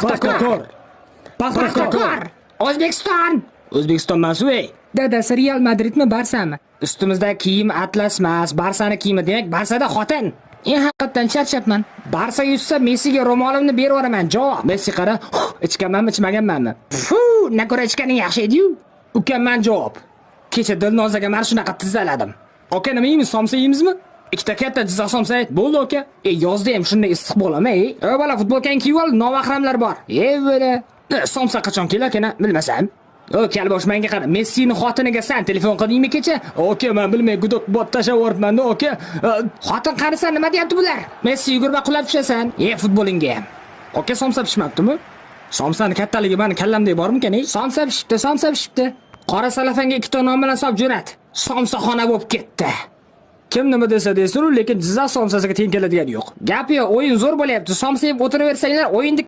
Paxtakor. Paxtakor. O'zbekiston. O'zbekiston emas-ku. Dadasi Real Madridmi, Barsami? Ustimizda kiyim atlas emas, Barsani kiyimi, demak Barsada xotin. Haqiqatdan charchabman. Barsa yutsa Messiga ro'molimni berib yuboraman. Javob. Messi qara, ichganmanmi, ichmaganmanmi? Na ko'ra ichganing yaxshi edi-yu. Ukamman javob. Kecha Dilnozaga mana shunaqa tizzaladim. Aka, nima yeymiz? Somsa yeymizmi? Ikkita katta Jizzax somsa ayt. Bo'ldi aka. Yozda ham shunday issiq bo'ladimi? Bola futbolkang kiyib ol, novahramlar bor. Bola. Somsa qachon kelar-kana, bilmasam. Kalbosh menga qara. Messini xotiniga sen telefon qildingmi kecha? Aka, men bilmay gudok bot tashavoribman-da, aka. Xotin qarisan, nima deyapti bular? Messi yugurma qulab tushasan. Futbolingga ham. Aka, somsa pishmabdimi? Somsani kattaligi meni kallamdek bormikan? Somsa pishibdi. Qora salafanga ikkita non bilan solib jo'nat. Somsaxona bo'lib ketdi. Kim nima desa desin, lekin Jizzax somsasiga teng keladigani yo'q. Gap yo'q, o'yin zo'r bo'lyapti. Somsa yeb o'tiraversanglar, o'yinni